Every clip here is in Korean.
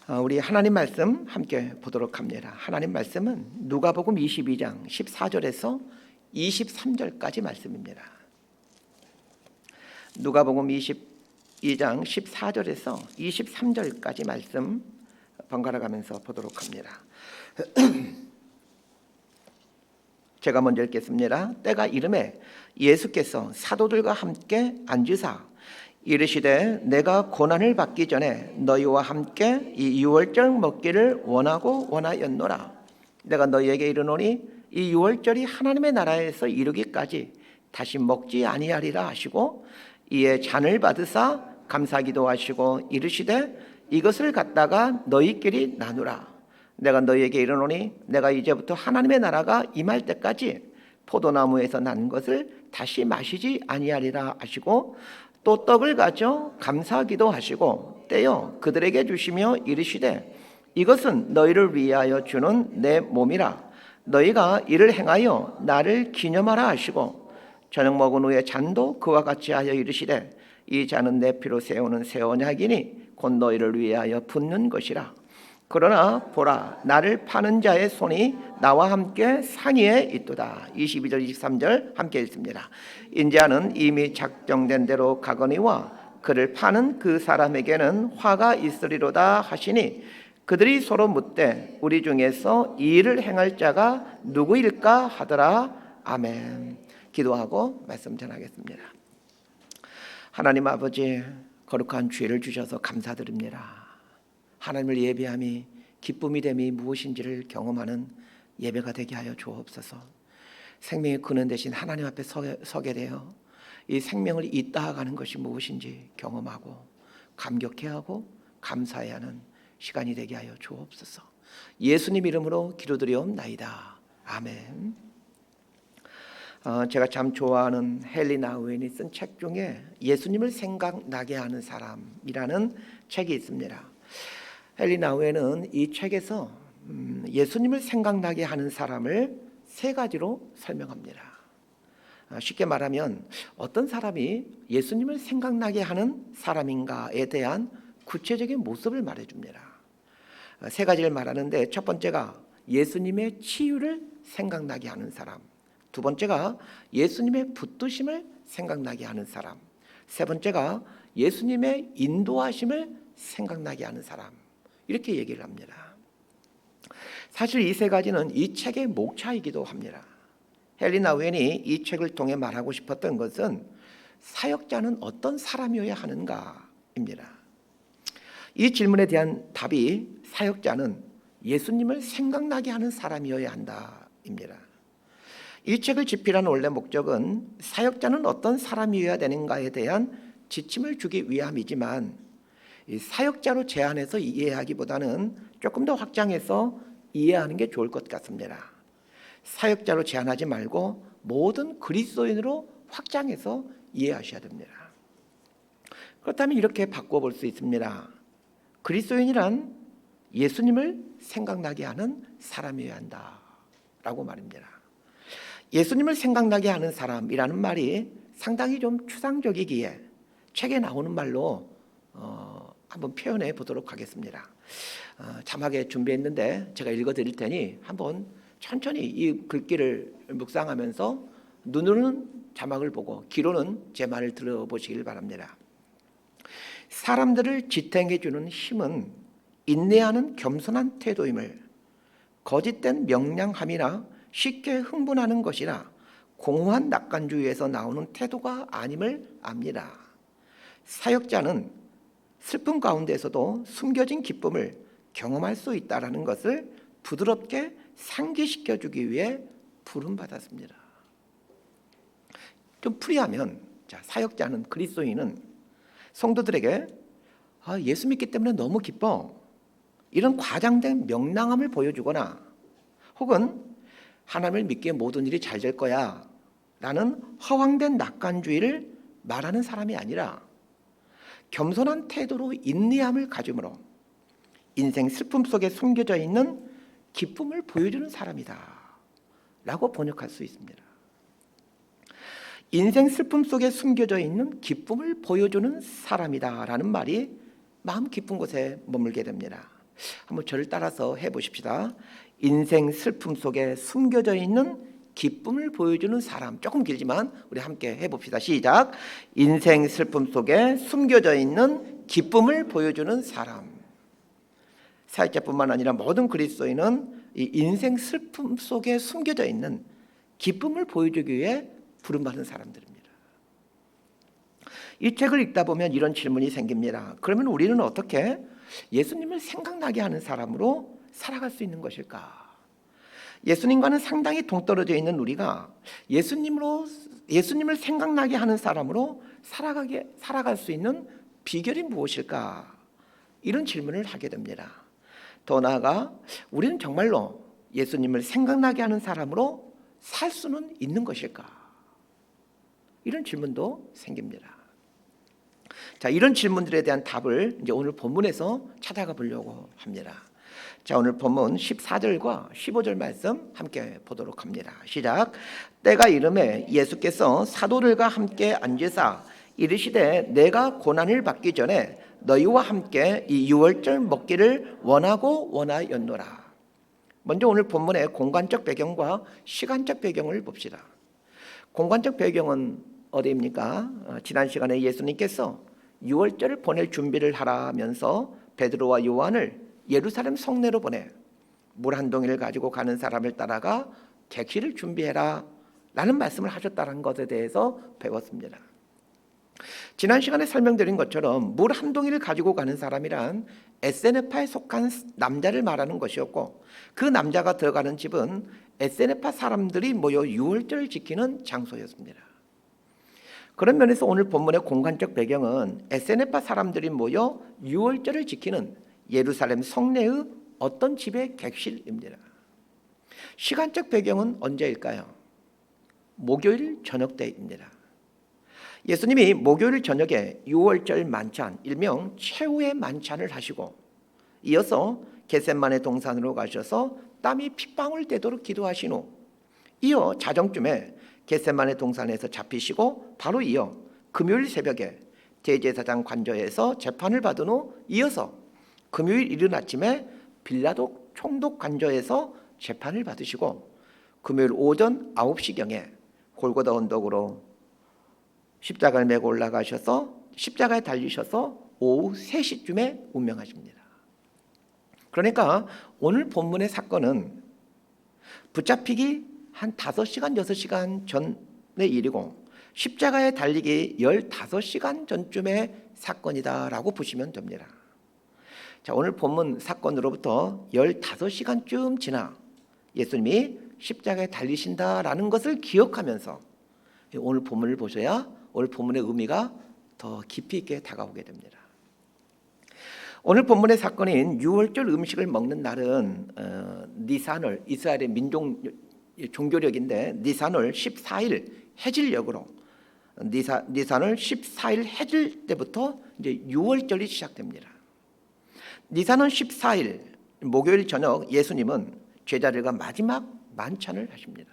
우리 하나님 말씀 함께 보도록 합니다. 하나님 말씀은 누가복음 22장 14절에서 23절까지 말씀입니다. 누가복음 22장 14절에서 23절까지 말씀 번갈아 가면서 보도록 합니다. 제가 먼저 읽겠습니다. 때가 이르매 예수께서 사도들과 함께 앉으사 이르시되 내가 고난을 받기 전에 너희와 함께 이 유월절 먹기를 원하였노라. 내가 너희에게 이르노니 이 유월절이 하나님의 나라에서 이르기까지 다시 먹지 아니하리라 하시고 이에 잔을 받으사 감사기도 하시고 이르시되 이것을 갖다가 너희끼리 나누라. 내가 너희에게 이르노니 내가 이제부터 하나님의 나라가 임할 때까지 포도나무에서 난 것을 다시 마시지 아니하리라 하시고 또 떡을 가져 감사기도 하시고 떼어 그들에게 주시며 이르시되 이것은 너희를 위하여 주는 내 몸이라. 너희가 이를 행하여 나를 기념하라 하시고 저녁 먹은 후에 잔도 그와 같이 하여 이르시되 이 잔은 내 피로 세우는 새 언약이니 곧 너희를 위하여 붓는 것이라. 그러나 보라 나를 파는 자의 손이 나와 함께 상위에 있도다. 22절 23절 함께 읽습니다. 인자는 이미 작정된 대로 가거니와 그를 파는 그 사람에게는 화가 있으리로다 하시니 그들이 서로 묻되 우리 중에서 이 일을 행할 자가 누구일까 하더라. 아멘. 기도하고 말씀 전하겠습니다. 하나님 아버지, 거룩한 주의를 주셔서 감사드립니다. 하나님을 예배함이 기쁨이 됨이 무엇인지를 경험하는 예배가 되게 하여 주옵소서. 생명의 근원 되신 하나님 앞에 서게 되어 이 생명을 잇따라가는 것이 무엇인지 경험하고 감격해야 하고 감사해야 하는 시간이 되게 하여 주옵소서. 예수님 이름으로 기도드리옵나이다. 아멘. 제가 참 좋아하는 헨리 나우엔이 쓴 책 중에 예수님을 생각나게 하는 사람이라는 책이 있습니다. 헨리 나우엔은 이 책에서 예수님을 생각나게 하는 사람을 세 가지로 설명합니다. 쉽게 말하면 어떤 사람이 예수님을 생각나게 하는 사람인가에 대한 구체적인 모습을 말해줍니다. 세 가지를 말하는데 첫 번째가 예수님의 치유를 생각나게 하는 사람, 두 번째가 예수님의 붙드심을 생각나게 하는 사람, 세 번째가 예수님의 인도하심을 생각나게 하는 사람, 이렇게 얘기를 합니다. 사실 이 세 가지는 이 책의 목차이기도 합니다. 헨리 나우엔이 이 책을 통해 말하고 싶었던 것은 사역자는 어떤 사람이어야 하는가입니다. 이 질문에 대한 답이 사역자는 예수님을 생각나게 하는 사람이어야 한다입니다. 이 책을 집필한 원래 목적은 사역자는 어떤 사람이어야 되는가에 대한 지침을 주기 위함이지만 이 사역자로 제한해서 이해하기보다는 조금 더 확장해서 이해하는 게 좋을 것 같습니다. 사역자로 제한하지 말고 모든 그리스도인으로 확장해서 이해하셔야 됩니다. 그렇다면 이렇게 바꿔볼 수 있습니다. 그리스도인이란 예수님을 생각나게 하는 사람이어야 한다라고 말입니다. 예수님을 생각나게 하는 사람이라는 말이 상당히 좀 추상적이기에 책에 나오는 말로 한번 표현해 보도록 하겠습니다. 자막에 준비했는데 제가 읽어드릴 테니 한번 천천히 이 글귀를 묵상하면서 눈으로는 자막을 보고 귀로는 제 말을 들어보시길 바랍니다. 사람들을 지탱해 주는 힘은 인내하는 겸손한 태도임을 거짓된 명량함이나 쉽게 흥분하는 것이나 공허한 낙관주의에서 나오는 태도가 아님을 압니다. 사역자는 슬픔 가운데서도 숨겨진 기쁨을 경험할 수 있다는 것을 부드럽게 상기시켜 주기 위해 부름받았습니다. 좀 풀이하면 사역자는 그리스도인은 성도들에게 예수 믿기 때문에 너무 기뻐, 이런 과장된 명랑함을 보여주거나 혹은 하나님을 믿기에 모든 일이 잘 될 거야 라는 허황된 낙관주의를 말하는 사람이 아니라 겸손한 태도로 인내함을 가짐으로 인생 슬픔 속에 숨겨져 있는 기쁨을 보여주는 사람이다 라고 번역할 수 있습니다. 인생 슬픔 속에 숨겨져 있는 기쁨을 보여주는 사람이다 라는 말이 마음 깊은 곳에 머물게 됩니다. 한번 저를 따라서 해보십시다. 인생 슬픔 속에 숨겨져 있는 기쁨을 보여주는 사람. 조금 길지만 우리 함께 해봅시다. 시작. 인생 슬픔 속에 숨겨져 있는 기쁨을 보여주는 사람. 사역자뿐만 아니라 모든 그리스도인은 이 인생 슬픔 속에 숨겨져 있는 기쁨을 보여주기 위해 부름받은 사람들입니다. 이 책을 읽다 보면 이런 질문이 생깁니다. 그러면 우리는 어떻게 예수님을 생각나게 하는 사람으로 살아갈 수 있는 것일까? 예수님과는 상당히 동떨어져 있는 우리가 예수님을 생각나게 하는 사람으로 살아갈 수 있는 비결이 무엇일까? 이런 질문을 하게 됩니다. 더 나아가 우리는 정말로 예수님을 생각나게 하는 사람으로 살 수는 있는 것일까? 이런 질문도 생깁니다. 자, 이런 질문들에 대한 답을 이제 오늘 본문에서 찾아가 보려고 합니다. 자, 오늘 본문 14절과 15절 말씀 함께 보도록 합니다. 시작. 때가 이르매 예수께서 사도들과 함께 앉으사 이르시되 내가 고난을 받기 전에 너희와 함께 이 유월절 먹기를 원하고 원하였노라. 먼저 오늘 본문의 공간적 배경과 시간적 배경을 봅시다. 공간적 배경은 어디입니까? 지난 시간에 예수님께서 유월절을 보낼 준비를 하라면서 베드로와 요한을 예루살렘 성내로 보내 물 한 동이를 가지고 가는 사람을 따라가 객실을 준비해라 라는 말씀을 하셨다는 것에 대해서 배웠습니다. 지난 시간에 설명드린 것처럼 물 한 동이를 가지고 가는 사람이란 에세네파에 속한 남자를 말하는 것이었고, 그 남자가 들어가는 집은 에세네파 사람들이 모여 유월절을 지키는 장소였습니다. 그런 면에서 오늘 본문의 공간적 배경은 에세네파 사람들이 모여 유월절을 지키는 예루살렘 성내의 어떤 집의 객실입니다. 시간적 배경은 언제일까요? 목요일 저녁 때입니다. 예수님이 목요일 저녁에 유월절 만찬, 일명 최후의 만찬을 하시고 이어서 겟세마네 동산으로 가셔서 땀이 핏방울 되도록 기도하신 후 이어 자정쯤에 겟세마네 동산에서 잡히시고 바로 이어 금요일 새벽에 대제사장 관저에서 재판을 받은 후 이어서 금요일 이른 아침에 빌라도 총독 관저에서 재판을 받으시고 금요일 오전 9시경에 골고다 언덕으로 십자가를 메고 올라가셔서 십자가에 달리셔서 오후 3시쯤에 운명하십니다. 그러니까 오늘 본문의 사건은 붙잡히기 한 5시간, 6시간 전의 일이고 십자가에 달리기 15시간 전쯤의 사건이다라고 보시면 됩니다. 자, 오늘 본문 사건으로부터 15시간쯤 지나 예수님이 십자가에 달리신다라는 것을 기억하면서 오늘 본문을 보셔야 오늘 본문의 의미가 더 깊이 있게 다가오게 됩니다. 오늘 본문의 사건인 유월절 음식을 먹는 날은 니산월, 이스라엘의 민족 종교력인데 니산월 14일 해질녘으로 니산월 14일 해질 때부터 이제 유월절이 시작됩니다. 니산월 14일 목요일 저녁 예수님은 제자들과 마지막 만찬을 하십니다.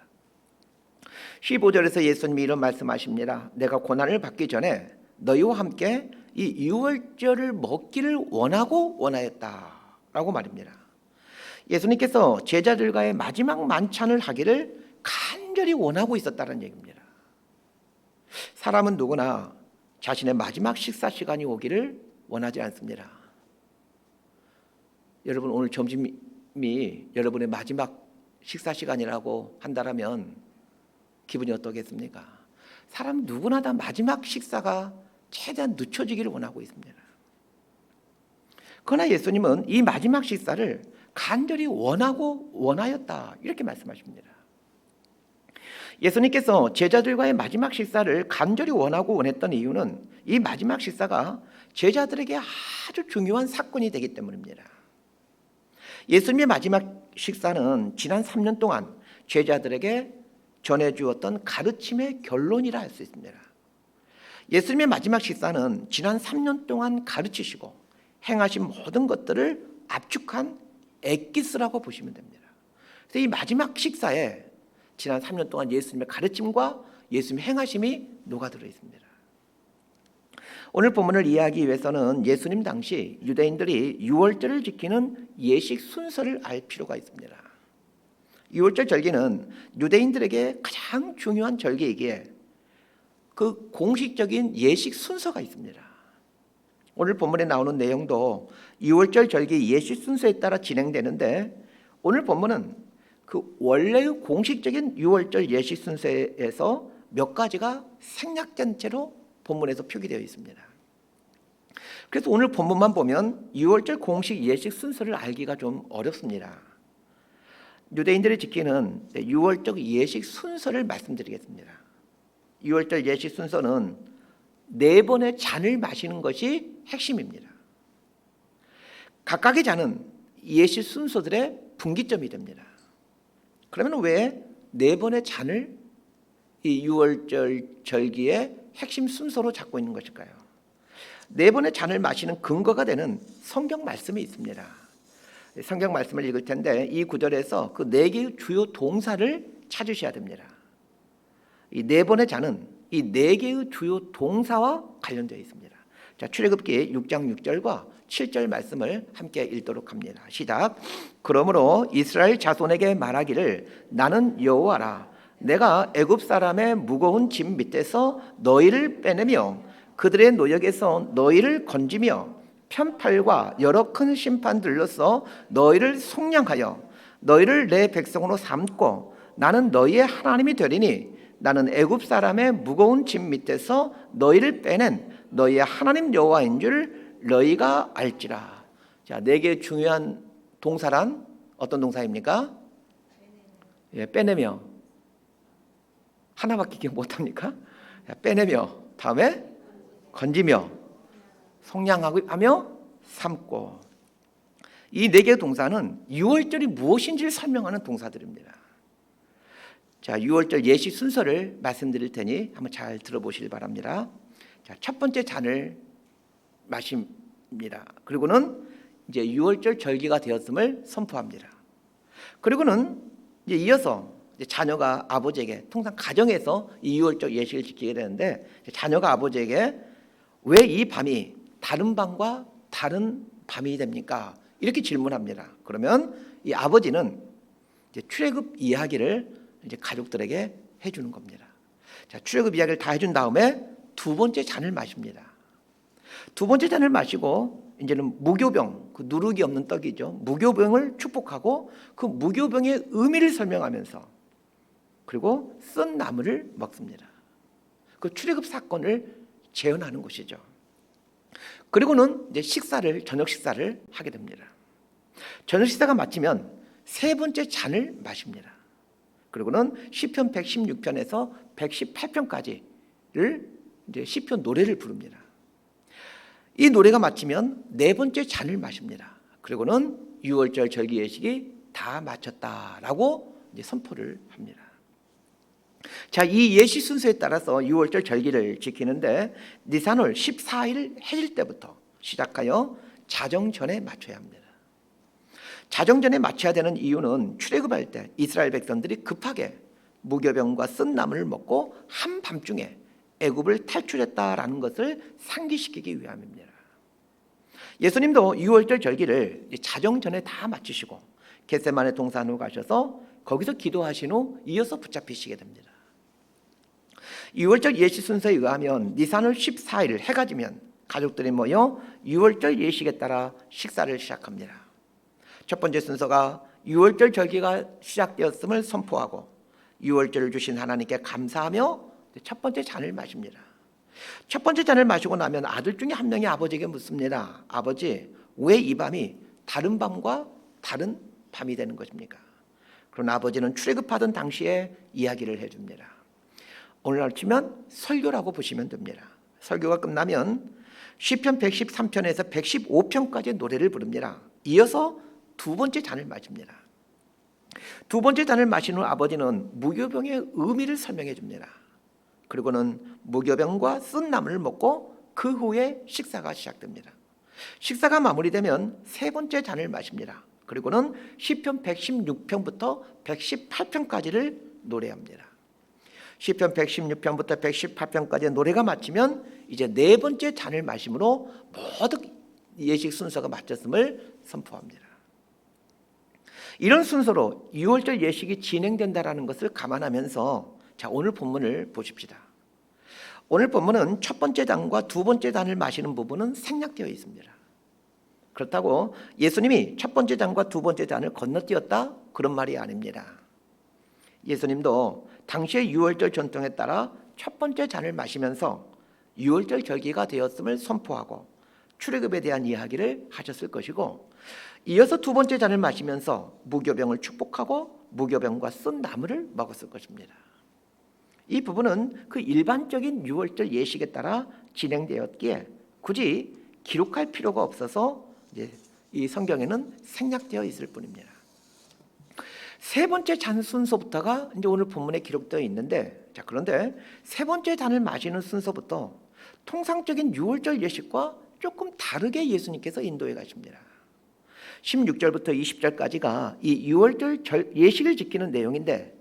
15절에서 예수님이 이런 말씀하십니다. 내가 고난을 받기 전에 너희와 함께 이 유월절을 먹기를 원하고 원하였다라고 말입니다. 예수님께서 제자들과의 마지막 만찬을 하기를 간절히 원하고 있었다는 얘기입니다. 사람은 누구나 자신의 마지막 식사 시간이 오기를 원하지 않습니다. 여러분, 오늘 점심이 여러분의 마지막 식사 시간이라고 한다면 기분이 어떠겠습니까? 사람 누구나 다 마지막 식사가 최대한 늦춰지기를 원하고 있습니다. 그러나 예수님은 이 마지막 식사를 간절히 원하고 원하였다 이렇게 말씀하십니다. 예수님께서 제자들과의 마지막 식사를 간절히 원하고 원했던 이유는 이 마지막 식사가 제자들에게 아주 중요한 사건이 되기 때문입니다. 예수님의 마지막 식사는 지난 3년 동안 제자들에게 전해주었던 가르침의 결론이라 할 수 있습니다. 예수님의 마지막 식사는 지난 3년 동안 가르치시고 행하신 모든 것들을 압축한 엑기스라고 보시면 됩니다. 그래서 이 마지막 식사에 지난 3년 동안 예수님의 가르침과 예수님의 행하심이 녹아들어 있습니다. 오늘 본문을 이해하기 위해서는 예수님 당시 유대인들이 유월절을 지키는 예식 순서를 알 필요가 있습니다. 유월절 절기는 유대인들에게 가장 중요한 절기이기에 그 공식적인 예식 순서가 있습니다. 오늘 본문에 나오는 내용도 유월절 절기 예식 순서에 따라 진행되는데, 오늘 본문은 그 원래의 공식적인 유월절 예식 순서에서 몇 가지가 생략된 채로 본문에서 표기되어 있습니다. 그래서 오늘 본문만 보면 유월절 공식 예식 순서를 알기가 좀 어렵습니다. 유대인들이 지키는 유월절 예식 순서를 말씀드리겠습니다. 유월절 예식 순서는 4번의 잔을 마시는 것이 핵심입니다. 각각의 잔은 예식 순서들의 분기점이 됩니다. 그러면 왜 4번의 잔을 이 유월절 절기의 핵심 순서로 잡고 있는 것일까요? 4번의 잔을 마시는 근거가 되는 성경 말씀이 있습니다. 성경 말씀을 읽을 텐데, 이 구절에서 그 4개의 주요 동사를 찾으셔야 됩니다. 이 4번의 잔은 이 4개의 주요 동사와 관련되어 있습니다. 자, 출애굽기 6장 6절과 7절 말씀을 함께 읽도록 합니다. 시작. 그러므로 이스라엘 자손에게 말하기를 나는 여호와라. 내가 애굽 사람의 무거운 짐 밑에서 너희를 빼내며 그들의 노역에서 너희를 건지며 편팔과 여러 큰 심판들로서 너희를 속량하여 너희를 내 백성으로 삼고 나는 너희의 하나님이 되리니 나는 애굽 사람의 무거운 짐 밑에서 너희를 빼낸 너희의 하나님 여호와인 줄 너희가 알지라. 자, 4개의 중요한 동사란 어떤 동사입니까? 빼내며. 하나밖에 기억 못합니까? 빼내며, 다음에 건지며, 속량하며, 삼고. 이 4개의 동사는 유월절이 무엇인지를 설명하는 동사들입니다. 자, 유월절 예식 순서를 말씀드릴 테니 한번 잘 들어보시길 바랍니다. 자, 첫 번째 잔을 마십니다. 그리고는 이제 유월절 절기가 되었음을 선포합니다. 그리고는 이제 이어서 자녀가 아버지에게, 통상 가정에서 이 유월절 예식을 지키게 되는데, 자녀가 아버지에게 왜 이 밤이 다른 밤과 다른 밤이 됩니까? 이렇게 질문합니다. 그러면 이 아버지는 이제 출애굽 이야기를 이제 가족들에게 해주는 겁니다. 자, 출애굽 이야기를 다 해준 다음에 두 번째 잔을 마십니다. 두 번째 잔을 마시고 이제는 무교병, 그 누룩이 없는 떡이죠. 무교병을 축복하고 그 무교병의 의미를 설명하면서, 그리고 쓴 나물을 먹습니다. 그 출애굽 사건을 재현하는 것이죠. 그리고는 이제 저녁 식사를 하게 됩니다. 저녁 식사가 마치면 세 번째 잔을 마십니다. 그리고는 시편 116편에서 118편까지를 이제 시편 노래를 부릅니다. 이 노래가 마치면 네 번째 잔을 마십니다. 그리고는 유월절 절기 예식이 다 마쳤다라고 이제 선포를 합니다. 자, 이 예식 순서에 따라서 유월절 절기를 지키는데 니산월 14일 해질 때부터 시작하여 자정전에 맞춰야 합니다. 자정전에 맞춰야 되는 이유는 출애굽할 때 이스라엘 백성들이 급하게 무교병과 쓴 나물을 먹고 한밤중에 애굽을 탈출했다라는 것을 상기시키기 위함입니다. 예수님도 유월절 절기를 자정전에 다 마치시고 겟세마네 동산으로 가셔서 거기서 기도하신 후 이어서 붙잡히시게 됩니다. 유월절 예식 순서에 의하면 니산월 14일 해가 지면 가족들이 모여 유월절 예식에 따라 식사를 시작합니다. 첫 번째 순서가 유월절 절기가 시작되었음을 선포하고 유월절을 주신 하나님께 감사하며 첫 번째 잔을 마십니다. 첫 번째 잔을 마시고 나면 아들 중에 한 명이 아버지에게 묻습니다. 아버지, 왜 이 밤이 다른 밤과 다른 밤이 되는 것입니까? 그러나 아버지는 출애굽하던 당시에 이야기를 해줍니다. 오늘날 치면 설교라고 보시면 됩니다. 설교가 끝나면 시편 113편에서 115편까지 노래를 부릅니다. 이어서 두 번째 잔을 마십니다. 두 번째 잔을 마신 후 아버지는 무교병의 의미를 설명해 줍니다. 그리고는 무교병과 쓴 나물을 먹고 그 후에 식사가 시작됩니다. 식사가 마무리되면 세 번째 잔을 마십니다. 그리고는 시편 116편부터 118편까지를 노래합니다. 시편 116편부터 118편까지의 노래가 마치면 이제 네 번째 잔을 마심으로 모두 예식 순서가 마쳤음을 선포합니다. 이런 순서로 유월절 예식이 진행된다라는 것을 감안하면서 자, 오늘 본문을 보십시다. 오늘 본문은 첫 번째 잔과 두 번째 잔을 마시는 부분은 생략되어 있습니다. 그렇다고 예수님이 첫 번째 잔과 두 번째 잔을 건너뛰었다? 그런 말이 아닙니다. 예수님도 당시의 유월절 전통에 따라 첫 번째 잔을 마시면서 유월절 절기가 되었음을 선포하고 출애굽에 대한 이야기를 하셨을 것이고, 이어서 두 번째 잔을 마시면서 무교병을 축복하고 무교병과 쓴 나물을 먹었을 것입니다. 이 부분은 그 일반적인 유월절 예식에 따라 진행되었기에 굳이 기록할 필요가 없어서 이 성경에는 생략되어 있을 뿐입니다. 세 번째 잔 순서부터가 이제 오늘 본문에 기록되어 있는데, 자, 그런데 세 번째 잔을 마시는 순서부터 통상적인 유월절 예식과 조금 다르게 예수님께서 인도해 가십니다. 16절부터 20절까지가 이 유월절 예식을 지키는 내용인데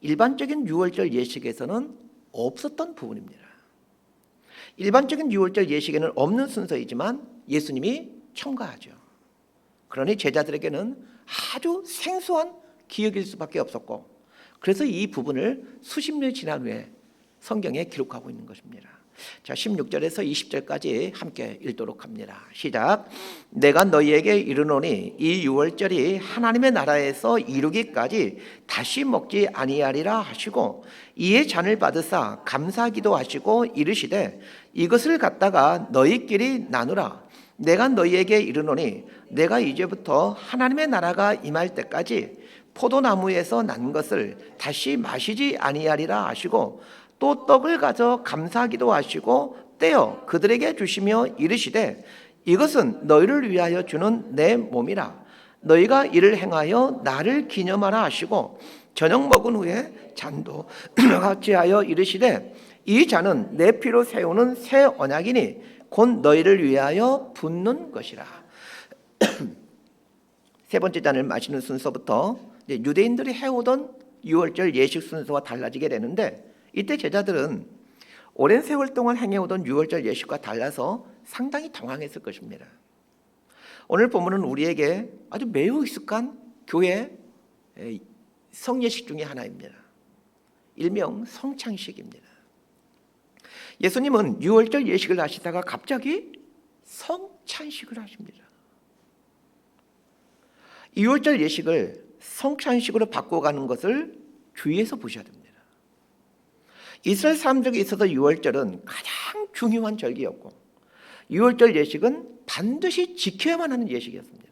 일반적인 유월절 예식에서는 없었던 부분입니다. 일반적인 유월절 예식에는 없는 순서이지만 예수님이 첨가하죠. 그러니 제자들에게는 아주 생소한 기억일 수밖에 없었고, 그래서 이 부분을 수십 년이 지난 후에 성경에 기록하고 있는 것입니다. 자, 16절에서 20절까지 함께 읽도록 합니다. 시작. 내가 너희에게 이르노니 이 유월절이 하나님의 나라에서 이루기까지 다시 먹지 아니하리라 하시고, 이에 잔을 받으사 감사기도 하시고 이르시되 이것을 갖다가 너희끼리 나누라. 내가 너희에게 이르노니 내가 이제부터 하나님의 나라가 임할 때까지 포도나무에서 난 것을 다시 마시지 아니하리라 하시고, 또 떡을 가져 감사기도 하시고 떼어 그들에게 주시며 이르시되 이것은 너희를 위하여 주는 내 몸이라. 너희가 이를 행하여 나를 기념하라 하시고, 저녁 먹은 후에 잔도 같이 하여 이르시되 이 잔은 내 피로 세우는 새 언약이니 곧 너희를 위하여 붓는 것이라. 세 번째 잔을 마시는 순서부터 유대인들이 해오던 유월절 예식 순서와 달라지게 되는데, 이때 제자들은 오랜 세월 동안 행해오던 유월절 예식과 달라서 상당히 당황했을 것입니다. 오늘 본문은 우리에게 아주 매우 익숙한 교회 성예식 중에 하나입니다. 일명 성찬식입니다. 예수님은 유월절 예식을 하시다가 갑자기 성찬식을 하십니다. 유월절 예식을 성찬식으로 바꿔가는 것을 주의해서 보셔야 됩니다. 이스라엘 사람들에게 있어서 유월절은 가장 중요한 절기였고, 유월절 예식은 반드시 지켜야만 하는 예식이었습니다.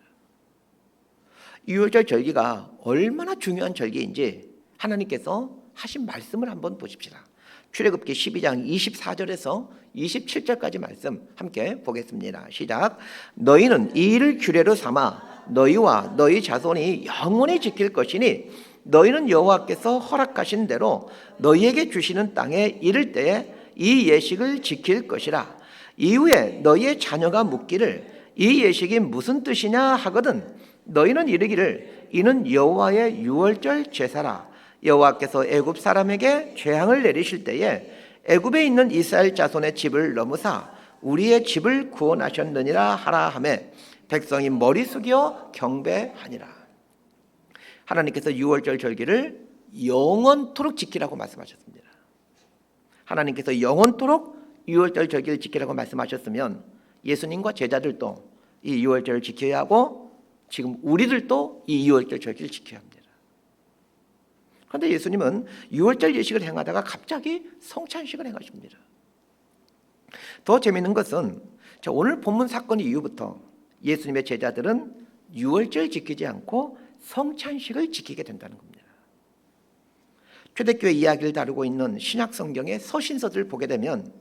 유월절 절기가 얼마나 중요한 절기인지 하나님께서 하신 말씀을 한번 보십시다. 출애굽기 12장 24절에서 27절까지 말씀 함께 보겠습니다. 시작. 너희는 이 일을 규례로 삼아 너희와 너희 자손이 영원히 지킬 것이니 너희는 여호와께서 허락하신 대로 너희에게 주시는 땅에 이를 때에 이 예식을 지킬 것이라. 이후에 너희의 자녀가 묻기를 이 예식이 무슨 뜻이냐 하거든 너희는 이르기를 이는 여호와의 유월절 제사라. 여호와께서 애굽 사람에게 재앙을 내리실 때에 애굽에 있는 이스라엘 자손의 집을 넘으사 우리의 집을 구원하셨느니라 하라 하매 백성이 머리 숙여 경배하니라. 하나님께서 유월절 절기를 영원토록 지키라고 말씀하셨습니다. 하나님께서 영원토록 유월절 절기를 지키라고 말씀하셨으면 예수님과 제자들도 이 유월절을 지켜야 하고 지금 우리들도 이 유월절 절기를 지켜야 합니다. 그런데 예수님은 유월절 예식을 행하다가 갑자기 성찬식을 행하십니다. 더 재미있는 것은 오늘 본문 사건 이후부터 예수님의 제자들은 유월절 지키지 않고 성찬식을 지키게 된다는 겁니다. 초대교회 이야기를 다루고 있는 신약 성경의 서신서들을 보게 되면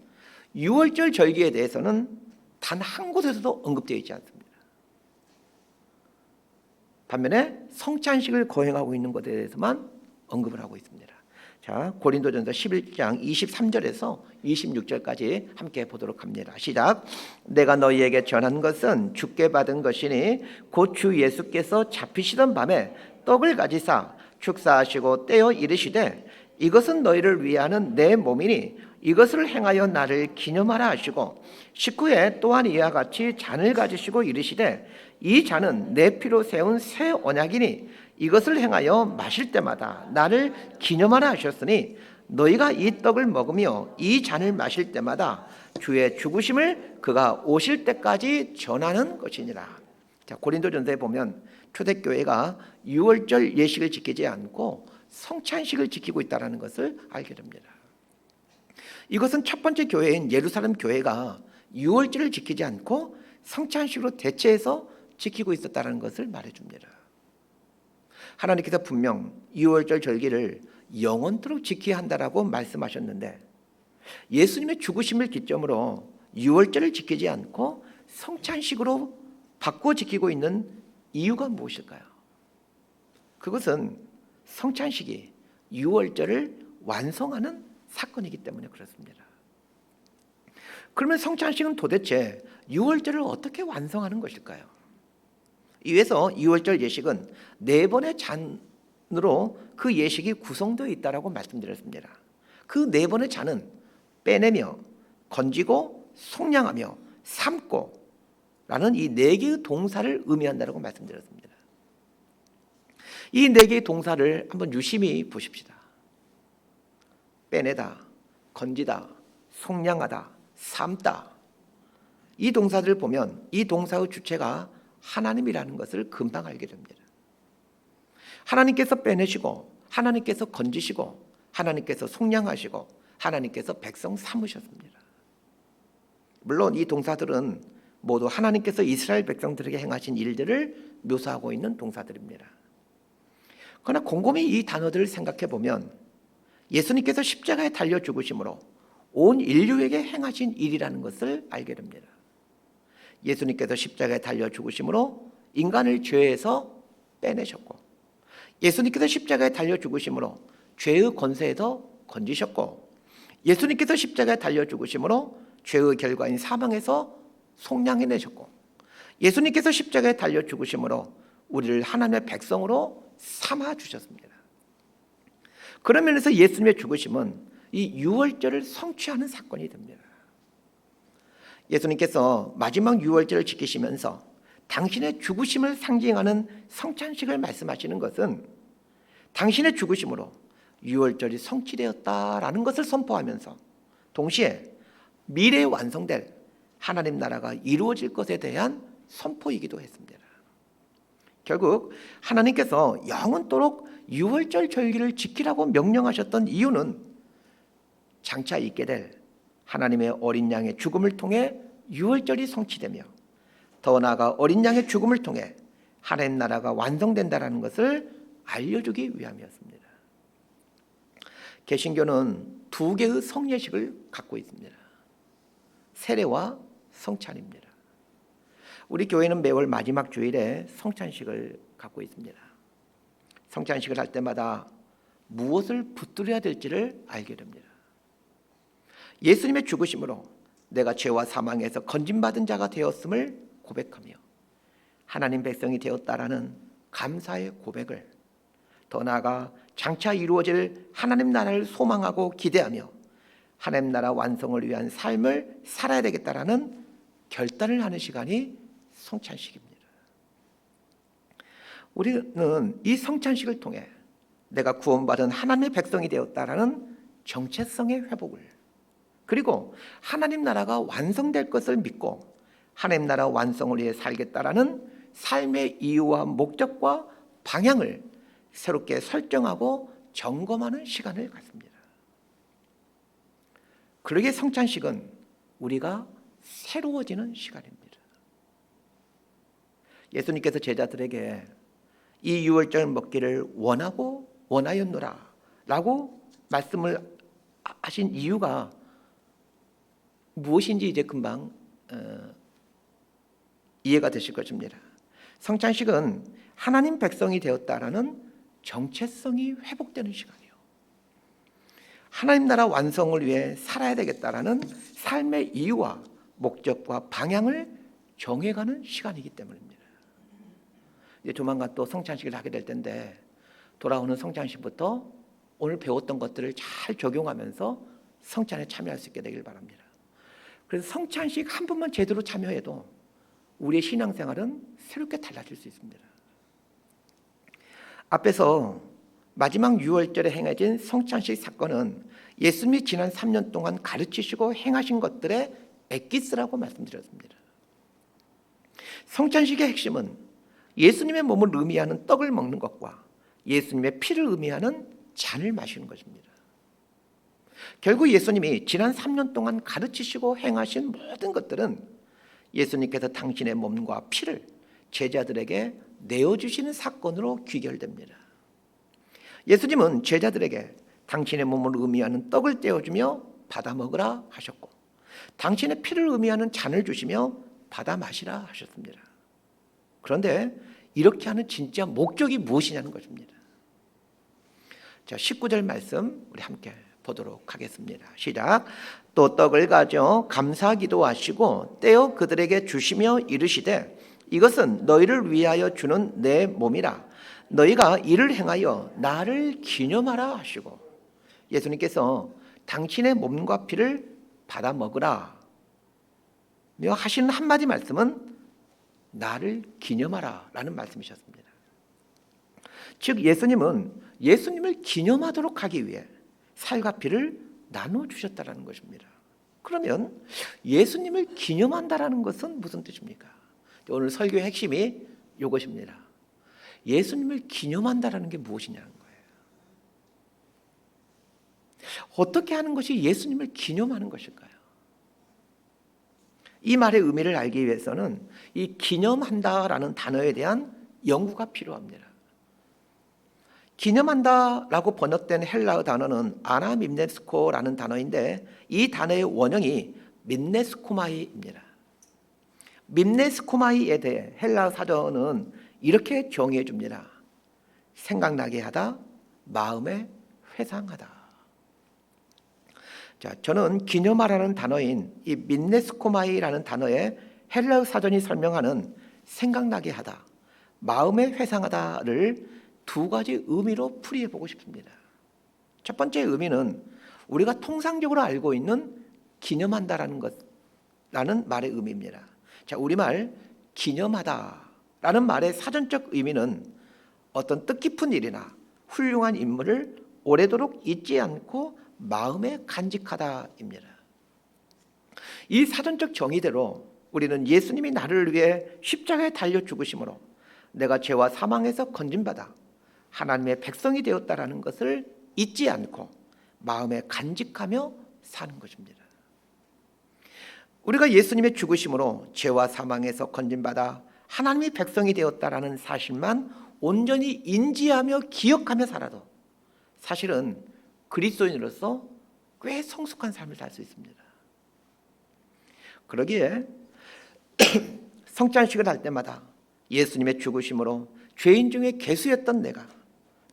유월절 절기에 대해서는 단 한 곳에서도 언급되어 있지 않습니다. 반면에 성찬식을 거행하고 있는 것에 대해서만 언급을 하고 있습니다. 자, 고린도전서 11장 23절에서 26절까지 함께 보도록 합니다. 시작. 내가 너희에게 전한 것은 주께 받은 것이니 곧 주 예수께서 잡히시던 밤에 떡을 가지사 축사하시고 떼어 이르시되 이것은 너희를 위하는 내 몸이니 이것을 행하여 나를 기념하라 하시고 19에 또한 이와 같이 잔을 가지시고 이르시되 이 잔은 내 피로 세운 새 언약이니 이것을 행하여 마실 때마다 나를 기념하라 하셨으니 너희가 이 떡을 먹으며 이 잔을 마실 때마다 주의 죽으심을 그가 오실 때까지 전하는 것이니라. 자, 고린도전서에 보면 초대교회가 유월절 예식을 지키지 않고 성찬식을 지키고 있다는 것을 알게 됩니다. 이것은 첫 번째 교회인 예루살렘 교회가 유월절을 지키지 않고 성찬식으로 대체해서 지키고 있었다는 것을 말해줍니다. 하나님께서 분명 유월절 절기를 영원토록 지켜야 한다라고 말씀하셨는데 예수님의 죽으심을 기점으로 유월절을 지키지 않고 성찬식으로 바꾸어 지키고 있는 이유가 무엇일까요? 그것은 성찬식이 유월절을 완성하는 사건이기 때문에 그렇습니다. 그러면 성찬식은 도대체 유월절을 어떻게 완성하는 것일까요? 이에서 유월절 예식은 4번의 잔으로 그 예식이 구성되어 있다고 말씀드렸습니다. 그 4번의 잔은 빼내며 건지고 속량하며 삶고 라는 이 4개의 동사를 의미한다고 말씀드렸습니다. 이 4개의 동사를 한번 유심히 보십시다. 빼내다, 건지다, 속량하다, 삶다. 이 동사들을 보면 이 동사의 주체가 하나님이라는 것을 금방 알게 됩니다. 하나님께서 빼내시고 하나님께서 건지시고 하나님께서 속량하시고 하나님께서 백성 삼으셨습니다. 물론 이 동사들은 모두 하나님께서 이스라엘 백성들에게 행하신 일들을 묘사하고 있는 동사들입니다. 그러나 곰곰이 이 단어들을 생각해 보면 예수님께서 십자가에 달려 죽으심으로 온 인류에게 행하신 일이라는 것을 알게 됩니다. 예수님께서 십자가에 달려 죽으심으로 인간을 죄에서 빼내셨고 예수님께서 십자가에 달려 죽으심으로 죄의 권세에서 건지셨고 예수님께서 십자가에 달려 죽으심으로 죄의 결과인 사망에서 속량해내셨고 예수님께서 십자가에 달려 죽으심으로 우리를 하나님의 백성으로 삼아주셨습니다. 그런 면에서 예수님의 죽으심은 이 유월절을 성취하는 사건이 됩니다. 예수님께서 마지막 유월절을 지키시면서 당신의 죽으심을 상징하는 성찬식을 말씀하시는 것은 당신의 죽으심으로 유월절이 성취되었다라는 것을 선포하면서 동시에 미래에 완성될 하나님 나라가 이루어질 것에 대한 선포이기도 했습니다. 결국 하나님께서 영원토록 유월절 절기를 지키라고 명령하셨던 이유는 장차 있게 될 하나님의 어린 양의 죽음을 통해 유월절이 성취되며 더 나아가 어린 양의 죽음을 통해 하나님 나라가 완성된다는 것을 알려주기 위함이었습니다. 개신교는 2개의 성례식을 갖고 있습니다. 세례와 성찬입니다. 우리 교회는 매월 마지막 주일에 성찬식을 갖고 있습니다. 성찬식을 할 때마다 무엇을 붙들어야 될지를 알게 됩니다. 예수님의 죽으심으로 내가 죄와 사망에서 건진받은 자가 되었음을 고백하며 하나님 백성이 되었다라는 감사의 고백을 더 나아가 장차 이루어질 하나님 나라를 소망하고 기대하며 하나님 나라 완성을 위한 삶을 살아야 되겠다라는 결단을 하는 시간이 성찬식입니다. 우리는 이 성찬식을 통해 내가 구원받은 하나님의 백성이 되었다라는 정체성의 회복을 그리고 하나님 나라가 완성될 것을 믿고 하나님 나라 완성을 위해 살겠다라는 삶의 이유와 목적과 방향을 새롭게 설정하고 점검하는 시간을 갖습니다. 그러기에 성찬식은 우리가 새로워지는 시간입니다. 예수님께서 제자들에게 이 유월절 먹기를 원하였노라 라고 말씀을 하신 이유가 무엇인지 이제 금방 이해가 되실 것입니다. 성찬식은 하나님 백성이 되었다라는 정체성이 회복되는 시간이에요. 하나님 나라 완성을 위해 살아야 되겠다라는 삶의 이유와 목적과 방향을 정해가는 시간이기 때문입니다. 이제 조만간 또 성찬식을 하게 될 텐데 돌아오는 성찬식부터 오늘 배웠던 것들을 잘 적용하면서 성찬에 참여할 수 있게 되길 바랍니다. 그래서 성찬식 한 번만 제대로 참여해도 우리의 신앙생활은 새롭게 달라질 수 있습니다. 앞에서 마지막 유월절에 행해진 성찬식 사건은 예수님이 지난 3년 동안 가르치시고 행하신 것들의 엑기스라고 말씀드렸습니다. 성찬식의 핵심은 예수님의 몸을 의미하는 떡을 먹는 것과 예수님의 피를 의미하는 잔을 마시는 것입니다. 결국 예수님이 지난 3년 동안 가르치시고 행하신 모든 것들은 예수님께서 당신의 몸과 피를 제자들에게 내어주시는 사건으로 귀결됩니다. 예수님은 제자들에게 당신의 몸을 의미하는 떡을 떼어주며 받아 먹으라 하셨고, 당신의 피를 의미하는 잔을 주시며 받아 마시라 하셨습니다. 그런데 이렇게 하는 진짜 목적이 무엇이냐는 것입니다. 자, 19절 말씀 우리 함께 보도록 하겠습니다. 시작. 또 떡을 가져 감사 기도하시고 떼어 그들에게 주시며 이르시되 이것은 너희를 위하여 주는 내 몸이라. 너희가 이를 행하여 나를 기념하라 하시고, 예수님께서 당신의 몸과 피를 받아 먹으라 하시는 한마디 말씀은 나를 기념하라 라는 말씀이셨습니다. 즉 예수님은 예수님을 기념하도록 하기 위해 살과 피를 나눠주셨다는 것입니다. 그러면 예수님을 기념한다라는 것은 무슨 뜻입니까? 오늘 설교의 핵심이 이것입니다. 예수님을 기념한다라는 게 무엇이냐는 거예요. 어떻게 하는 것이 예수님을 기념하는 것일까요? 이 말의 의미를 알기 위해서는 이 기념한다라는 단어에 대한 연구가 필요합니다. 기념한다라고 번역된 헬라어 단어는 아나밈네스코라는 단어인데 이 단어의 원형이 밈네스코마이입니다. 밈네스코마이에 대해 헬라어 사전은 이렇게 정의해 줍니다. 생각나게 하다, 마음에 회상하다. 자, 저는 기념하라는 단어인 이 밈네스코마이라는 단어의 헬라어 사전이 설명하는 생각나게 하다, 마음에 회상하다를 두 가지 의미로 풀이해 보고 싶습니다. 첫 번째 의미는 우리가 통상적으로 알고 있는 기념한다라는 것라는 말의 의미입니다. 자, 우리말 기념하다라는 말의 사전적 의미는 어떤 뜻깊은 일이나 훌륭한 인물을 오래도록 잊지 않고 마음에 간직하다입니다. 이 사전적 정의대로 우리는 예수님이 나를 위해 십자가에 달려 죽으심으로 내가 죄와 사망에서 건진받아 하나님의 백성이 되었다라는 것을 잊지 않고 마음에 간직하며 사는 것입니다. 우리가 예수님의 죽으심으로 죄와 사망에서 건진받아 하나님의 백성이 되었다라는 사실만 온전히 인지하며 기억하며 살아도 사실은 그리스도인으로서 꽤 성숙한 삶을 살 수 있습니다. 그러기에 성찬식을 할 때마다 예수님의 죽으심으로 죄인 중에 괴수였던 내가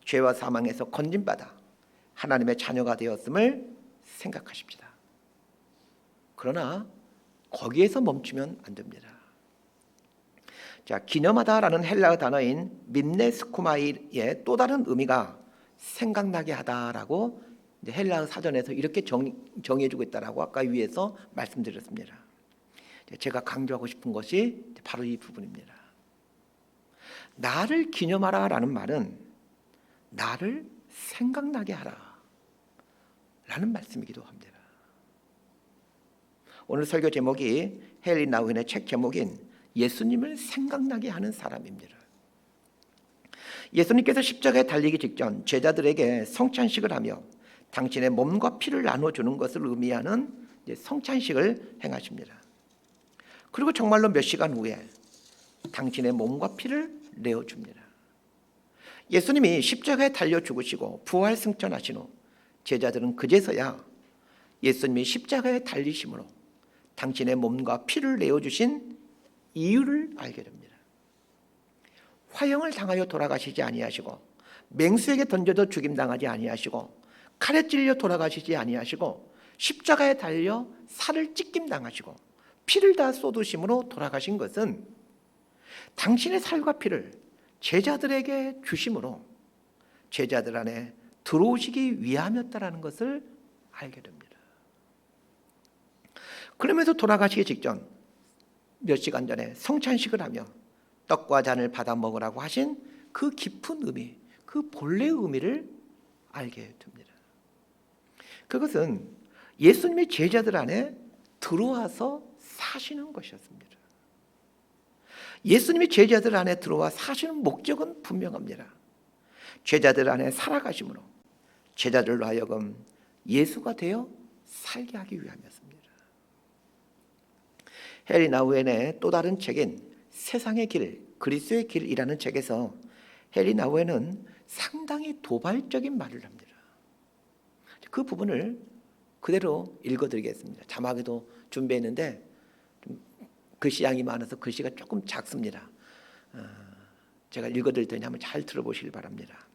죄와 사망에서 건진받아 하나님의 자녀가 되었음을 생각하십시다. 그러나 거기에서 멈추면 안 됩니다. 자, 기념하다라는 헬라어 단어인 밈네스코마이의 또 다른 의미가 생각나게 하다라고 헬라어 사전에서 이렇게 정의해주고 있다라고 아까 위에서 말씀드렸습니다. 제가 강조하고 싶은 것이 바로 이 부분입니다. 나를 기념하라라는 말은 나를 생각나게 하라 라는 말씀이기도 합니다. 오늘 설교 제목이 헨리 나우엔의 책 제목인 예수님을 생각나게 하는 사람입니다. 예수님께서 십자가에 달리기 직전 제자들에게 성찬식을 하며 당신의 몸과 피를 나눠주는 것을 의미하는 성찬식을 행하십니다. 그리고 정말로 몇 시간 후에 당신의 몸과 피를 내어줍니다. 예수님이 십자가에 달려 죽으시고 부활 승천하신 후 제자들은 그제서야 예수님이 십자가에 달리심으로 당신의 몸과 피를 내어주신 이유를 알게 됩니다. 화형을 당하여 돌아가시지 아니하시고 맹수에게 던져도 죽임당하지 아니하시고 칼에 찔려 돌아가시지 아니하시고 십자가에 달려 살을 찢김당하시고 피를 다 쏟으심으로 돌아가신 것은 당신의 살과 피를 제자들에게 주심으로 제자들 안에 들어오시기 위함이었다라는 것을 알게 됩니다. 그러면서 돌아가시기 직전 몇 시간 전에 성찬식을 하며 떡과 잔을 받아 먹으라고 하신 그 깊은 의미, 그 본래의 의미를 알게 됩니다. 그것은 예수님의 제자들 안에 들어와서 사시는 것이었습니다. 예수님이 제자들 안에 들어와 사시는 목적은 분명합니다. 제자들 안에 살아가심으로 제자들로 하여금 예수가 되어 살게 하기 위함이었습니다. 헨리 나우엔의 또 다른 책인 세상의 길, 그리스도의 길이라는 책에서 헨리 나우엔은 상당히 도발적인 말을 합니다. 그 부분을 그대로 읽어드리겠습니다. 자막에도 준비했는데 글씨 양이 많아서 글씨가 조금 작습니다. 제가 읽어드릴 테니 한번 잘 들어보시길 바랍니다.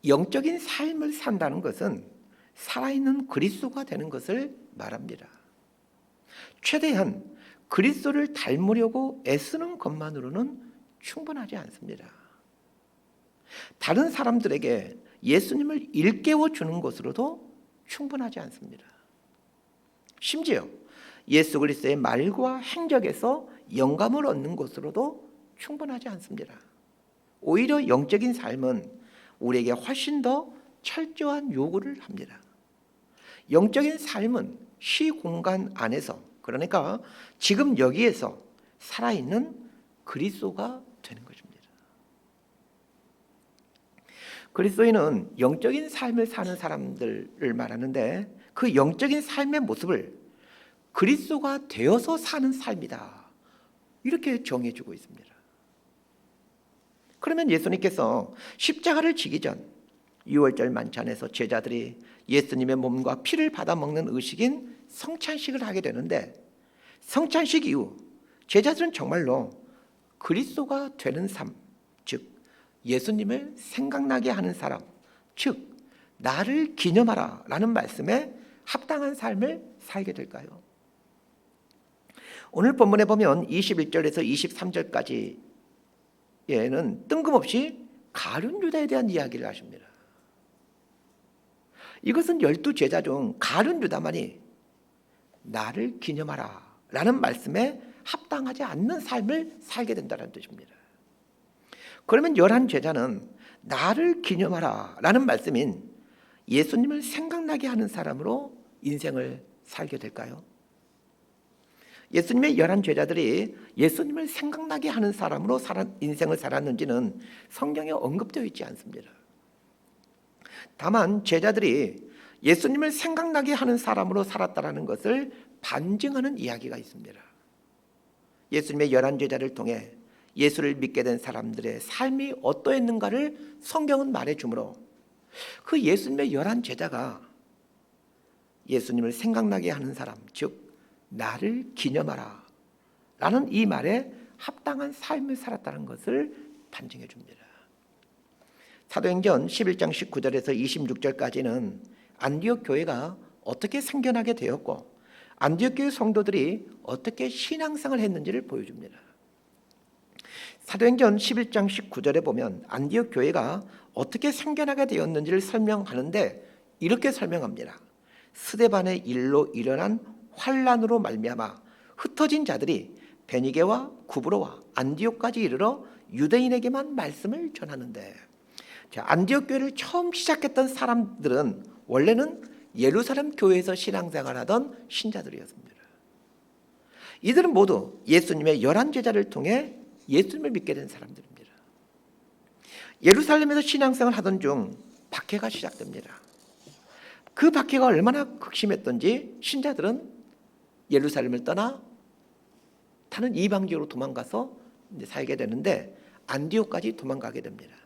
영적인 삶을 산다는 것은 살아있는 그리스도가 되는 것을 말합니다. 최대한 그리스도를 닮으려고 애쓰는 것만으로는 충분하지 않습니다. 다른 사람들에게 예수님을 일깨워 주는 것으로도 충분하지 않습니다. 심지어 예수 그리스도의 말과 행적에서 영감을 얻는 것으로도 충분하지 않습니다. 오히려 영적인 삶은 우리에게 훨씬 더 철저한 요구를 합니다. 영적인 삶은 시공간 안에서, 그러니까 지금 여기에서 살아있는 그리스도가 되는 것입니다. 그리스도인은 영적인 삶을 사는 사람들을 말하는데 그 영적인 삶의 모습을 그리스도가 되어서 사는 삶이다, 이렇게 정해주고 있습니다. 그러면 예수님께서 십자가를 지기 전 유월절 만찬에서 제자들이 예수님의 몸과 피를 받아 먹는 의식인 성찬식을 하게 되는데, 성찬식 이후 제자들은 정말로 그리스도가 되는 삶, 즉 예수님을 생각나게 하는 사람, 즉 나를 기념하라 라는 말씀에 합당한 삶을 살게 될까요? 오늘 본문에 보면 21절에서 23절까지에는 뜬금없이 가룟 유다에 대한 이야기를 하십니다. 이것은 12제자 중 가룟 유다만이 나를 기념하라 라는 말씀에 합당하지 않는 삶을 살게 된다는 뜻입니다. 그러면 11제자는 나를 기념하라 라는 말씀인 예수님을 생각나게 하는 사람으로 인생을 살게 될까요? 예수님의 11제자들이 예수님을 생각나게 하는 사람으로 인생을 살았는지는 성경에 언급되어 있지 않습니다. 다만 제자들이 예수님을 생각나게 하는 사람으로 살았다는 것을 반증하는 이야기가 있습니다. 예수님의 11제자를 통해 예수를 믿게 된 사람들의 삶이 어떠했는가를 성경은 말해주므로 그 예수님의 11제자가 예수님을 생각나게 하는 사람, 즉 나를 기념하라 라는 이 말에 합당한 삶을 살았다는 것을 반증해 줍니다. 사도행전 11장 19절에서 26절까지는 안디옥 교회가 어떻게 생겨나게 되었고 안디옥 교회 성도들이 어떻게 신앙생활을 했는지를 보여줍니다. 사도행전 11장 19절에 보면 안디옥 교회가 어떻게 생겨나게 되었는지를 설명하는데 이렇게 설명합니다. 스데반의 일로 일어난 환란으로 말미암아 흩어진 자들이 베니게와 구브로와 안디옥까지 이르러 유대인에게만 말씀을 전하는데, 안디옥 교회를 처음 시작했던 사람들은 원래는 예루살렘 교회에서 신앙생활하던 신자들이었습니다. 이들은 모두 예수님의 11제자를 통해 예수님을 믿게 된 사람들입니다. 예루살렘에서 신앙생활을 하던 중 박해가 시작됩니다. 그 박해가 얼마나 극심했던지 신자들은 예루살렘을 떠나 다른 이방 지역으로 도망가서 살게 되는데 안디옥까지 도망가게 됩니다.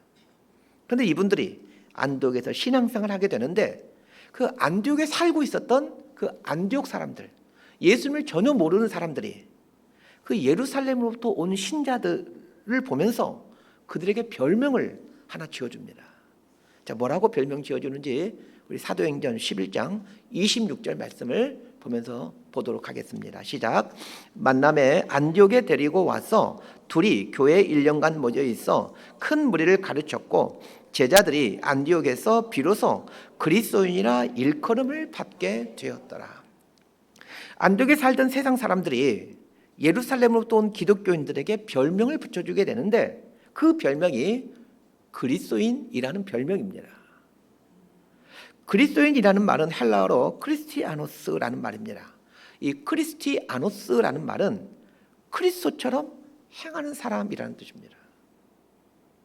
그런데 이분들이 안디옥에서 신앙생활을 하게 되는데 그 안디옥에 살고 있었던 그 안디옥 사람들, 예수님을 전혀 모르는 사람들이 그 예루살렘으로부터 온 신자들을 보면서 그들에게 별명을 하나 지어줍니다. 자, 뭐라고 별명 지어주는지 우리 사도행전 11장 26절 말씀을 보면서 보도록 하겠습니다. 시작. 만남에 안디옥에 데리고 와서 둘이 교회에 1년간 모여 있어 큰 무리를 가르쳤고 제자들이 안디옥에서 비로소 그리스도인이라 일컬음을 받게 되었더라. 안디옥에 살던 세상 사람들이 예루살렘으로부터 온 기독교인들에게 별명을 붙여주게 되는데 그 별명이 그리스도인이라는 별명입니다. 그리스도인이라는 말은 헬라어로 크리스티아노스라는 말입니다. 이 크리스티아노스라는 말은 그리스도처럼 행하는 사람이라는 뜻입니다.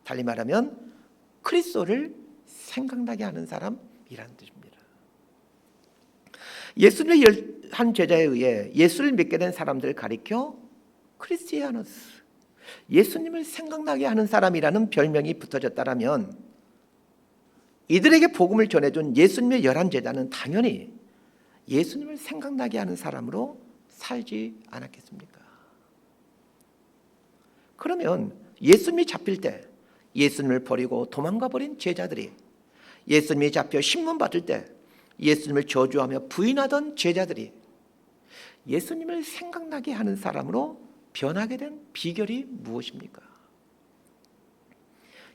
달리 말하면 그리스도를 생각나게 하는 사람이라는 뜻입니다. 예수님의 한 제자에 의해 예수를 믿게 된 사람들을 가리켜 크리스티아노스, 예수님을 생각나게 하는 사람이라는 별명이 붙어졌다라면 이들에게 복음을 전해준 예수님의 11 제자는 당연히 예수님을 생각나게 하는 사람으로 살지 않았겠습니까? 그러면 예수님이 잡힐 때 예수님을 버리고 도망가 버린 제자들이, 예수님이 잡혀 신문 받을 때 예수님을 저주하며 부인하던 제자들이 예수님을 생각나게 하는 사람으로 변하게 된 비결이 무엇입니까?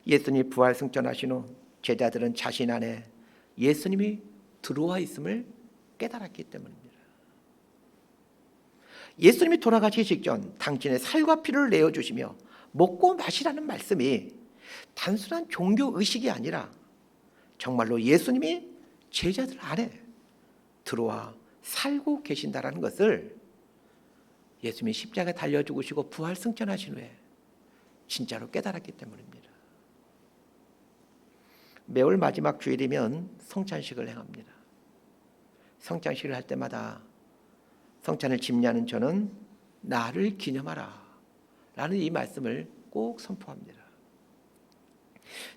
예수님이 부활 승천하신 후 제자들은 자신 안에 예수님이 들어와 있음을 깨달았기 때문입니다. 예수님이 돌아가시기 직전 당신의 살과 피를 내어주시며 먹고 마시라는 말씀이 단순한 종교의식이 아니라 정말로 예수님이 제자들 안에 들어와 살고 계신다는 것을 예수님이 십자가에 달려 죽으시고 부활 승천하신 후에 진짜로 깨달았기 때문입니다. 매월 마지막 주일이면 성찬식을 행합니다. 성찬식을 할 때마다 성찬을 집례하는 저는 나를 기념하라 라는 이 말씀을 꼭 선포합니다.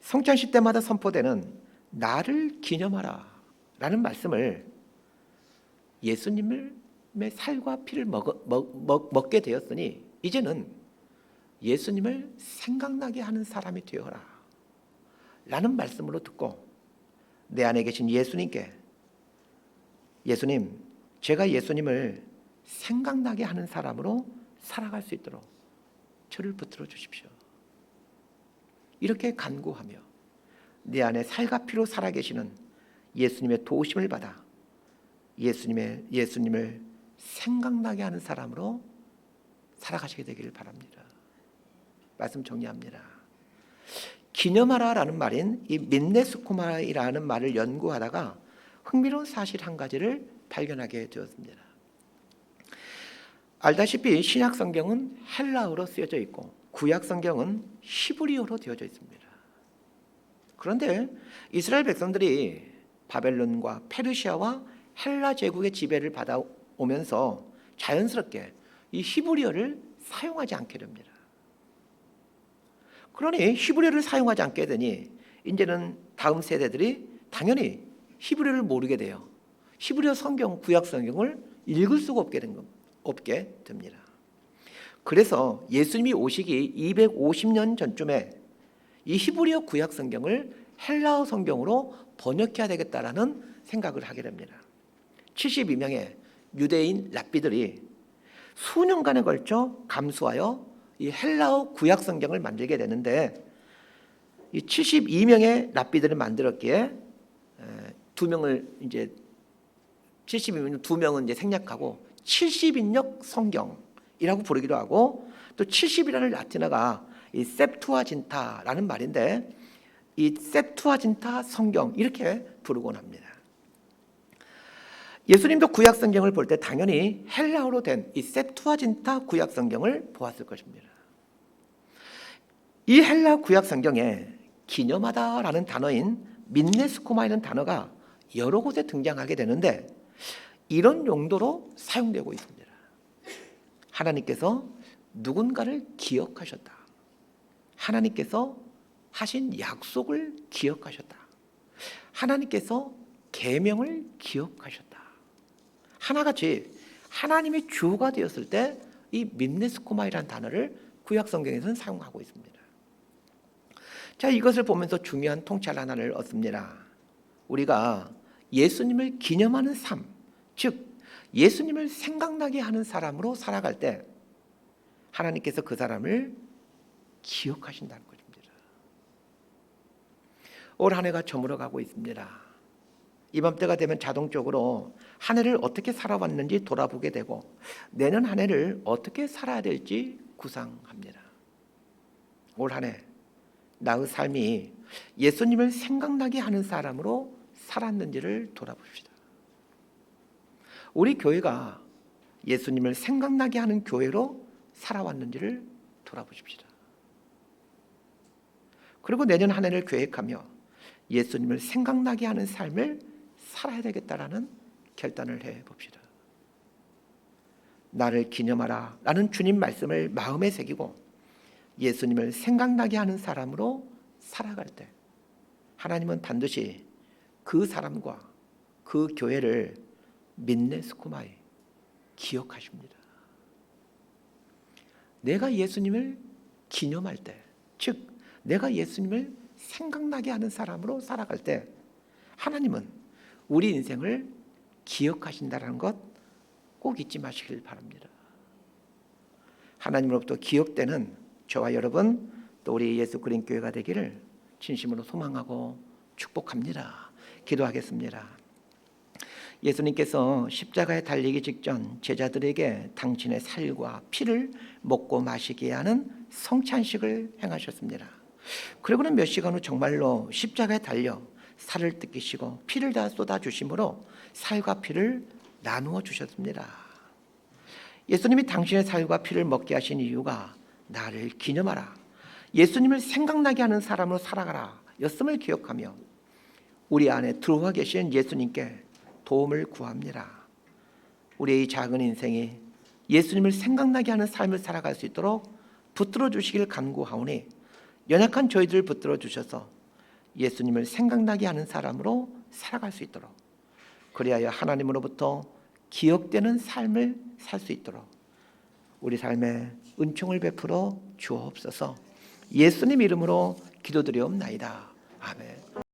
성찬식 때마다 선포되는 나를 기념하라 라는 말씀을 예수님의 살과 피를 먹게 되었으니 이제는 예수님을 생각나게 하는 사람이 되어라 라는 말씀으로 듣고 내 안에 계신 예수님께, 예수님, 제가 예수님을 생각나게 하는 사람으로 살아갈 수 있도록 저를 붙들어 주십시오. 이렇게 간구하며 내 안에 살과 피로 살아계시는 예수님의 도우심을 받아 예수님을 생각나게 하는 사람으로 살아가시게 되기를 바랍니다. 말씀 정리합니다. 기념하라라는 말인 이 민네스코마이라는 말을 연구하다가 흥미로운 사실 한 가지를 발견하게 되었습니다. 알다시피 신약 성경은 헬라어로 쓰여져 있고 구약 성경은 히브리어로 되어져 있습니다. 그런데 이스라엘 백성들이 바벨론과 페르시아와 헬라 제국의 지배를 받아오면서 자연스럽게 이 히브리어를 사용하지 않게 됩니다. 그러니 히브리어를 사용하지 않게 되니 이제는 다음 세대들이 당연히 히브리어를 모르게 돼요. 히브리어 성경, 구약 성경을 읽을 수가 없게 됩니다. 그래서 예수님이 오시기 250년 전쯤에 이 히브리어 구약 성경을 헬라어 성경으로 번역해야 되겠다라는 생각을 하게 됩니다. 72명의 유대인 랍비들이 수년간에 걸쳐 감수하여 이 헬라어 구약 성경을 만들게 되는데 이 72명의 랍비들을 만들었기에 2명을 이제 72명 2명은 이제 생략하고 70인역 성경이라고 부르기도 하고 또 70이라는 라틴어가 이 셉투아진타라는 말인데 이 셉투아진타 성경 이렇게 부르곤 합니다. 예수님도 구약 성경을 볼 때 당연히 헬라어로 된 이 셉투아진타 구약 성경을 보았을 것입니다. 이 헬라 구약 성경에 기념하다라는 단어인 민네스코마이라는 단어가 여러 곳에 등장하게 되는데 이런 용도로 사용되고 있습니다. 하나님께서 누군가를 기억하셨다. 하나님께서 하신 약속을 기억하셨다. 하나님께서 계명을 기억하셨다. 하나같이 하나님이 주가 되었을 때 이 민네스코마이라는 단어를 구약 성경에서는 사용하고 있습니다. 자, 이것을 보면서 중요한 통찰 하나를 얻습니다. 우리가 예수님을 기념하는 삶, 즉 예수님을 생각나게 하는 사람으로 살아갈 때 하나님께서 그 사람을 기억하신다는 것입니다. 올 한 해가 저물어가고 있습니다. 이맘때가 되면 자동적으로 한 해를 어떻게 살아왔는지 돌아보게 되고 내년 한 해를 어떻게 살아야 될지 구상합니다. 올 한 해 나의 삶이 예수님을 생각나게 하는 사람으로 살았는지를 돌아봅시다. 우리 교회가 예수님을 생각나게 하는 교회로 살아왔는지를 돌아보십시다. 그리고 내년 한 해를 계획하며 예수님을 생각나게 하는 삶을 살아야 되겠다라는 결단을 해봅시다. 나를 기념하라 라는 주님 말씀을 마음에 새기고 예수님을 생각나게 하는 사람으로 살아갈 때 하나님은 반드시 그 사람과 그 교회를 민네스쿠마이 기억하십니다. 내가 예수님을 기념할 때, 즉 내가 예수님을 생각나게 하는 사람으로 살아갈 때 하나님은 우리 인생을 기억하신다는 것 꼭 잊지 마시길 바랍니다. 하나님으로부터 기억되는 저와 여러분 또 우리 예수 그린 교회가 되기를 진심으로 소망하고 축복합니다. 기도하겠습니다. 예수님께서 십자가에 달리기 직전 제자들에게 당신의 살과 피를 먹고 마시게 하는 성찬식을 행하셨습니다. 그리고는 몇 시간 후 정말로 십자가에 달려 살을 뜯기시고 피를 다 쏟아주심으로 살과 피를 나누어 주셨습니다. 예수님이 당신의 살과 피를 먹게 하신 이유가 나를 기념하라, 예수님을 생각나게 하는 사람으로 살아가라 였음을 기억하며 우리 안에 들어와 계신 예수님께 도움을 구합니다. 우리의 이 작은 인생이 예수님을 생각나게 하는 삶을 살아갈 수 있도록 붙들어 주시길 간구하오니 연약한 저희들을 붙들어 주셔서 예수님을 생각나게 하는 사람으로 살아갈 수 있도록, 그리하여 하나님으로부터 기억되는 삶을 살 수 있도록 우리 삶에 은총을 베풀어 주옵소서. 예수님 이름으로 기도드리옵나이다. 아멘.